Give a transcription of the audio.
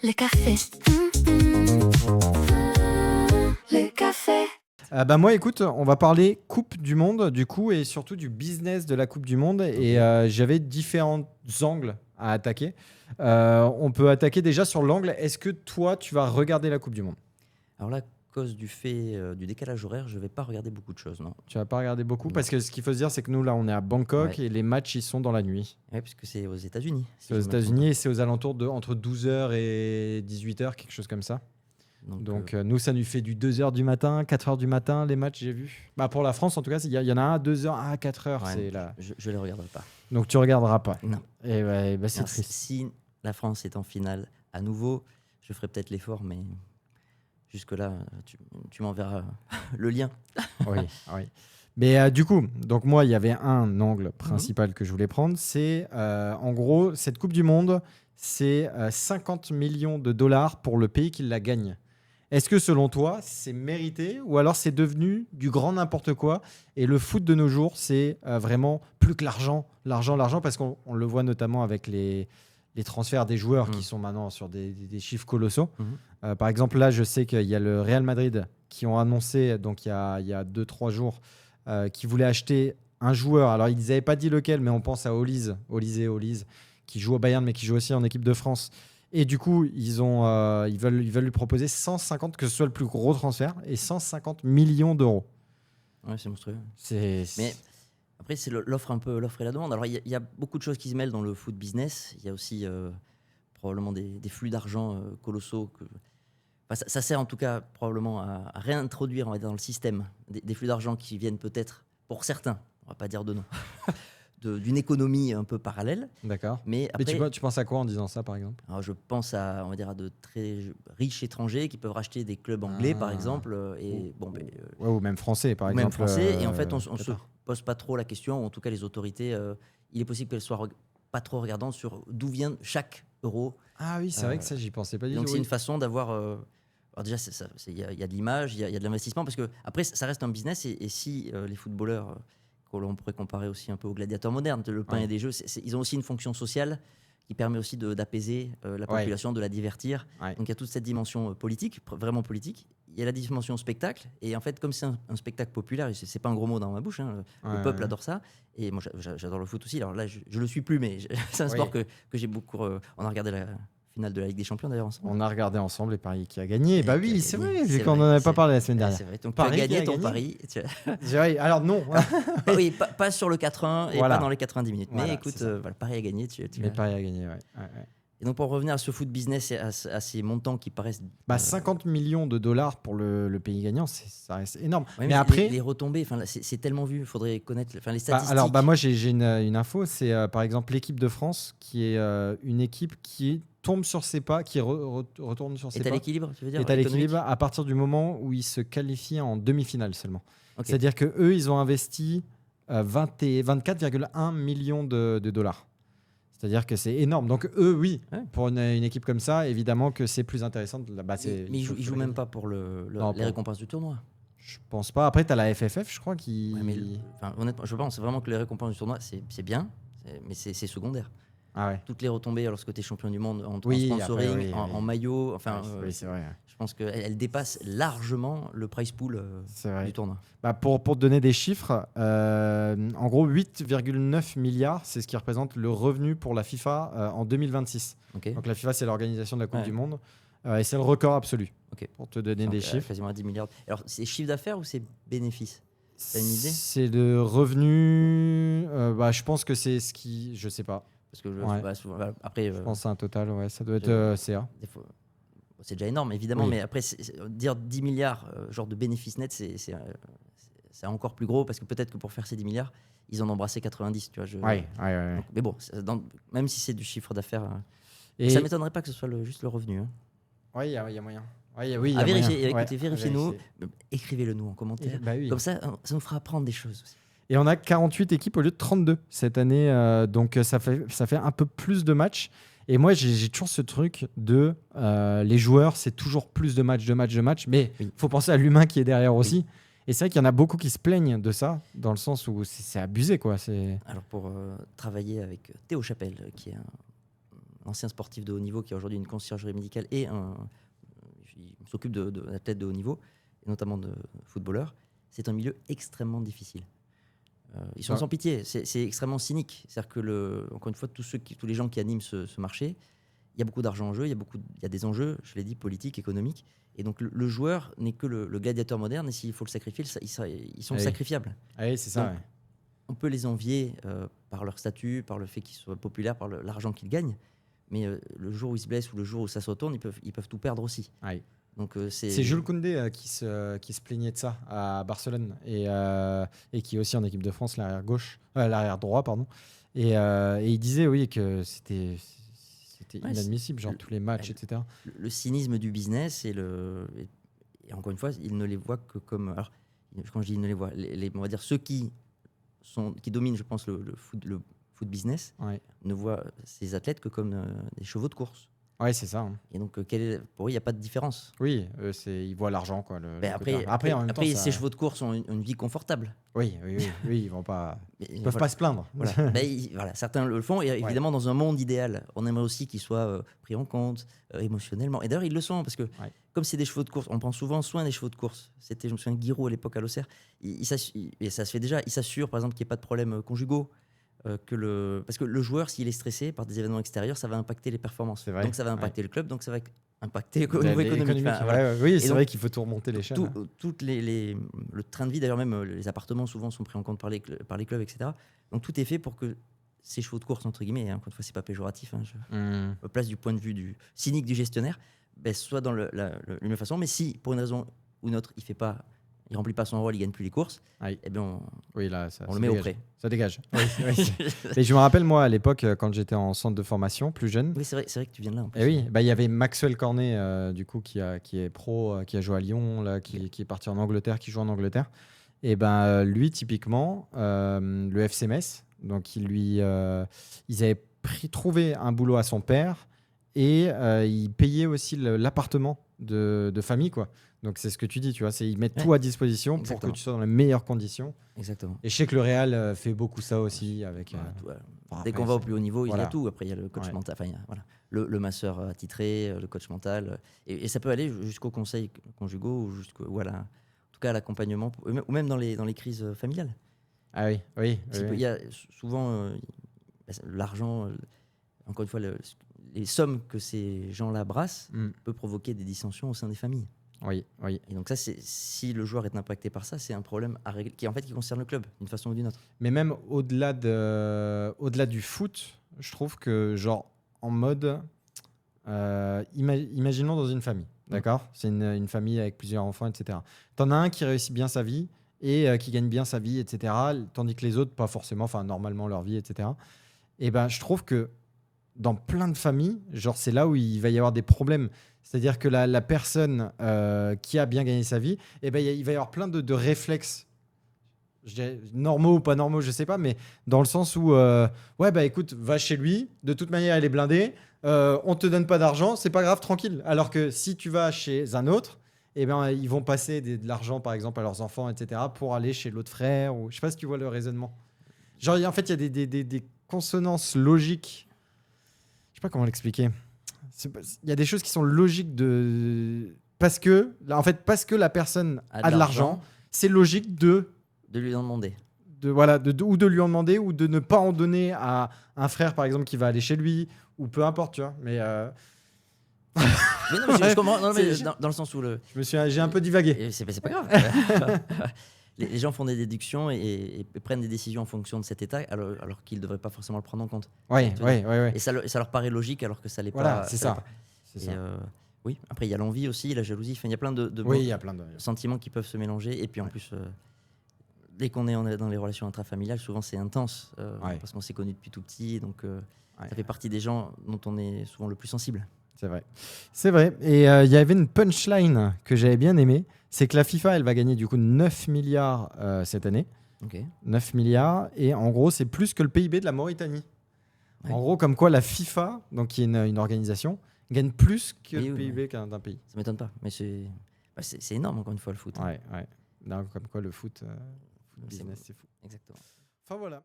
Le café. Le café. Moi, écoute, on va parler Coupe du Monde, du coup, et surtout du business de la Coupe du Monde. Et j'avais différents angles à attaquer. On peut attaquer déjà sur l'angle. Est-ce que toi, tu vas regarder la Coupe du Monde? Alors là, à cause du fait du décalage horaire, je ne vais pas regarder beaucoup de choses, non. Tu vas pas regarder beaucoup? Non. Parce que ce qu'il faut se dire, c'est que nous, là, on est à Bangkok et les matchs, ils sont dans la nuit. Oui, puisque c'est aux États-Unis. C'est aux États-Unis et c'est aux alentours de entre 12h et 18h, quelque chose comme ça. Donc nous, ça nous fait du 2h du matin, 4h du matin, les matchs, j'ai vu. Pour la France, en tout cas, il y en a un à 2h, un à 4h. Ouais, c'est là. je ne les regarderai pas. Donc tu regarderas pas. Non. Et c'est triste. Si la France est en finale à nouveau, je ferai peut-être l'effort, mais jusque-là, tu m'enverras le lien. Oui. Mais du coup, donc moi, il y avait un angle principal que je voulais prendre. C'est en gros, cette Coupe du Monde, c'est 50 millions de dollars pour le pays qui la gagne. Est-ce que selon toi, c'est mérité ou alors c'est devenu du grand n'importe quoi? Et le foot de nos jours, c'est vraiment plus que l'argent, parce qu'on le voit notamment avec les transferts des joueurs qui sont maintenant sur des chiffres colossaux. Par exemple, là, je sais qu'il y a le Real Madrid qui ont annoncé, donc il y a 2-3 jours, qui voulaient acheter un joueur. Alors, ils n'avaient pas dit lequel, mais on pense à Olise, qui joue au Bayern, mais qui joue aussi en équipe de France. Et du coup, ils veulent lui proposer 150, que ce soit le plus gros transfert, et 150 millions d'euros. Ouais, c'est monstrueux. Mais après, c'est l'offre et la demande. Alors, il y a beaucoup de choses qui se mêlent dans le foot business. Il y a aussi probablement des flux d'argent colossaux. Ça sert en tout cas probablement à réintroduire, on va dire, dans le système des flux d'argent qui viennent peut-être, pour certains, on ne va pas dire de nom, d'une économie un peu parallèle. D'accord. Mais après, tu penses à quoi en disant ça, par exemple? alors je pense à, on va dire, à de très riches étrangers qui peuvent racheter des clubs anglais, par exemple, ou même français, par exemple. Même français. Et en fait, on ne se pose pas trop la question, ou en tout cas les autorités, il est possible qu'elles soient pas trop regardantes sur d'où vient chaque euro. Ah oui, c'est vrai que ça, j'y pensais pas du tout. Donc c'est une façon d'avoir... alors déjà, il y a de l'image, il y a de l'investissement, parce que après, ça reste un business, et si les footballeurs... qu'on pourrait comparer aussi un peu aux gladiateurs modernes, le pain et des jeux, ils ont aussi une fonction sociale qui permet aussi d'apaiser la population, de la divertir. Ouais. Donc il y a toute cette dimension politique, vraiment politique. Il y a la dimension spectacle, et en fait, comme c'est un spectacle populaire, et c'est pas un gros mot dans ma bouche, le peuple adore ça, et moi j'adore le foot aussi. Alors là, je le suis plus, mais c'est un sport que j'ai beaucoup... on a regardé la finale de la Ligue des Champions d'ailleurs ensemble. On a regardé ensemble, et Paris qui a gagné. Oui, c'est vrai, vu qu'on n'en avait pas parlé la semaine dernière. C'est vrai. Donc Paris tu as gagné ton pari. Alors non. Oui, pas sur le 4-1 et pas dans les 90 minutes. Mais écoute, Paris a gagné. Paris a gagné, ouais. Et donc pour revenir à ce foot business et à ces montants qui paraissent... 50 millions de dollars pour le pays gagnant, ça reste énorme. Ouais, mais après... Les retombées, c'est tellement vu, il faudrait connaître les statistiques. Moi j'ai une info, c'est par exemple l'équipe de France qui est une équipe qui tombe sur ses pas, qui retourne sur ses pas. Est à l'équilibre, tu veux dire? Est à l'équilibre à partir du moment où ils se qualifient en demi-finale seulement. Okay. C'est-à-dire qu'eux, ils ont investi 24,1 millions de dollars. C'est-à-dire que c'est énorme. Donc eux, oui, pour une équipe comme ça, évidemment que c'est plus intéressant. Mais ils jouent même pas pour les récompenses du tournoi. Je pense pas. Après, tu as la FFF, je crois, qui... Ouais, honnêtement, je pense vraiment que les récompenses du tournoi, c'est bien, mais c'est secondaire. Ah ouais. Toutes les retombées lorsque tu es champion du monde en sponsoring, en maillot, c'est vrai. Je pense qu'elle dépasse largement le prize pool du tournoi. Pour te donner des chiffres, en gros 8,9 milliards, c'est ce qui représente le revenu pour la FIFA en 2026. Okay. Donc la FIFA, c'est l'organisation de la Coupe du Monde et c'est le record absolu. Okay. Pour te donner des chiffres. Quasiment à 10 milliards. Alors c'est chiffre d'affaires ou c'est bénéfice? T'as une idée? C'est le revenu. Je pense que c'est ce qui... Je sais pas. Parce que après, je pense que c'est un total, ça doit être CA. C'est déjà énorme, évidemment, mais après, dire 10 milliards genre de bénéfices nets, c'est encore plus gros, parce que peut-être que pour faire ces 10 milliards, ils en ont embrassé 90. Tu vois, donc, mais bon, même si c'est du chiffre d'affaires, ça ne m'étonnerait pas que ce soit juste le revenu. Oui, il y a moyen. Écoutez, vérifiez-nous, écrivez-le nous en commentaire. Comme ça nous fera apprendre des choses aussi. Et on a 48 équipes au lieu de 32 cette année. Donc, ça fait un peu plus de matchs. Et moi, j'ai toujours ce truc de les joueurs, c'est toujours plus de matchs. Mais il faut penser à l'humain qui est derrière aussi. Et c'est vrai qu'il y en a beaucoup qui se plaignent de ça, dans le sens où c'est abusé, quoi. Alors, pour travailler avec Théo Chapelle, qui est un ancien sportif de haut niveau qui a aujourd'hui une conciergerie médicale et il s'occupe d'athlètes de haut niveau, et notamment de footballeurs. C'est un milieu extrêmement difficile. Ils sont sans pitié, c'est extrêmement cynique. C'est-à-dire que, encore une fois, tous les gens qui animent ce marché, il y a beaucoup d'argent en jeu, il y a des enjeux, je l'ai dit, politiques, économiques. Et donc le joueur n'est que le gladiateur moderne, et s'il faut le sacrifier, ils sont sacrifiables. Ah oui, c'est ça. Donc, on peut les envier par leur statut, par le fait qu'ils soient populaires, par l'argent qu'ils gagnent. Mais le jour où ils se blessent ou le jour où ça se retourne, ils peuvent tout perdre aussi. Ouais. Donc, c'est Jules Koundé qui se plaignait de ça à Barcelone et qui est aussi en équipe de France, l'arrière droit, pardon. Et il disait oui que c'était inadmissible, genre tous les matchs, etc. Le cynisme du business et encore une fois, il ne les voit que comme. Alors, quand je dis il ne les voit, on va dire ceux qui dominent, je pense, le foot business, ne voient ces athlètes que comme des chevaux de course. Ouais, c'est ça. Hein. Et donc, pour eux, il n'y a pas de différence. Oui, ils voient l'argent, quoi. Après, en même temps, ces chevaux de course ont une vie confortable. Oui, ils vont pas. Ils peuvent pas se plaindre. Voilà. Voilà, certains le font. Et évidemment, dans un monde idéal, on aimerait aussi qu'ils soient pris en compte émotionnellement. Et d'ailleurs, ils le sont parce que, comme c'est des chevaux de course, on prend souvent soin des chevaux de course. Je me souviens, Guiraud à l'époque à l'Auxerre, et ça se fait déjà. Il s'assure, par exemple, qu'il n'y ait pas de problèmes conjugaux. Parce que le joueur, s'il est stressé par des événements extérieurs, ça va impacter les performances. Donc ça va impacter le club, donc ça va impacter au niveau économique. Oui, c'est vrai qu'il faut tout remonter l'échelle. Le train de vie, d'ailleurs même les appartements souvent sont pris en compte par les clubs, etc. Donc tout est fait pour que ces chevaux de course, entre guillemets, encore une fois, c'est pas péjoratif, je me place du point de vue du cynique du gestionnaire, soit dans la même façon, mais si pour une raison ou une autre, il remplit pas son rôle, il gagne plus les courses, eh bien on le met au pré. Ça dégage. Et je me rappelle, moi, à l'époque, quand j'étais en centre de formation, plus jeune. Oui, c'est vrai que tu viens de là. En plus. Et oui, il y avait Maxwell Cornet, du coup, qui est pro, qui a joué à Lyon, là, qui est parti en Angleterre, qui joue en Angleterre. Et lui, typiquement, le FC Metz, donc ils avaient trouvé un boulot à son père et ils payaient aussi l'appartement de famille, quoi. Donc c'est ce que tu dis, tu vois, ils mettent tout à disposition pour que tu sois dans les meilleures conditions. Exactement. Et je sais que le Real fait beaucoup ça aussi avec. Dès qu'on va au plus haut niveau, il y a tout. Après, il y a le coach mental, le masseur attitré, le coach mental, et ça peut aller jusqu'aux conseils conjugaux ou en tout cas à l'accompagnement, ou même dans les crises familiales. Ah oui. Il y a souvent l'argent, encore une fois, les sommes que ces gens-là brassent peut provoquer des dissensions au sein des familles. Oui. Et donc ça, si le joueur est impacté par ça, c'est un problème à régler, qui concerne le club d'une façon ou d'une autre. Mais même au-delà du foot, je trouve que genre en mode, imaginons dans une famille, d'accord ? C'est une famille avec plusieurs enfants, etc. T'en as un qui réussit bien sa vie et qui gagne bien sa vie, etc. Tandis que les autres, pas forcément, enfin normalement leur vie, etc. Et je trouve que dans plein de familles, genre c'est là où il va y avoir des problèmes. C'est-à-dire que la personne qui a bien gagné sa vie, il va y avoir plein de réflexes, je dirais, normaux ou pas normaux, je sais pas, mais dans le sens où, écoute, va chez lui, de toute manière, elle est blindée, on te donne pas d'argent, c'est pas grave, tranquille. Alors que si tu vas chez un autre, ils vont passer de l'argent, par exemple, à leurs enfants, etc., pour aller chez l'autre frère. Ou... Je sais pas si tu vois le raisonnement. Genre, en fait, il y a des consonances logiques. Je sais pas comment l'expliquer. Il y a des choses qui sont logiques parce que la personne a de l'argent, c'est logique de lui en demander. Ou de lui en demander, ou de ne pas en donner à un frère, par exemple, qui va aller chez lui, ou peu importe, tu vois. Mais mais non, je comprends. Non, mais dans le sens où j'ai un peu divagué. C'est pas grave. Les gens font des déductions et prennent des décisions en fonction de cet état, alors qu'ils ne devraient pas forcément le prendre en compte. Oui. Et ça leur paraît logique alors que ça l'est pas. Voilà, c'est ça. Oui, après il y a l'envie aussi, la jalousie. Enfin, il y a plein de sentiments qui peuvent se mélanger. Et puis en plus, dès qu'on est dans les relations intrafamiliales, souvent c'est intense parce qu'on s'est connus depuis tout petit. Donc ça fait partie des gens dont on est souvent le plus sensible. C'est vrai. Et il y avait une punchline que j'avais bien aimée. C'est que la FIFA, elle va gagner du coup 9 milliards cette année. Okay. 9 milliards. Et en gros, c'est plus que le PIB de la Mauritanie. Ouais. En gros, comme quoi la FIFA, donc qui est une organisation, gagne plus que le PIB d'un pays. Ça ne m'étonne pas. Mais c'est énorme, encore une fois, le foot. Ouais. Non, comme quoi le foot business, c'est fou. Exactement. Enfin voilà.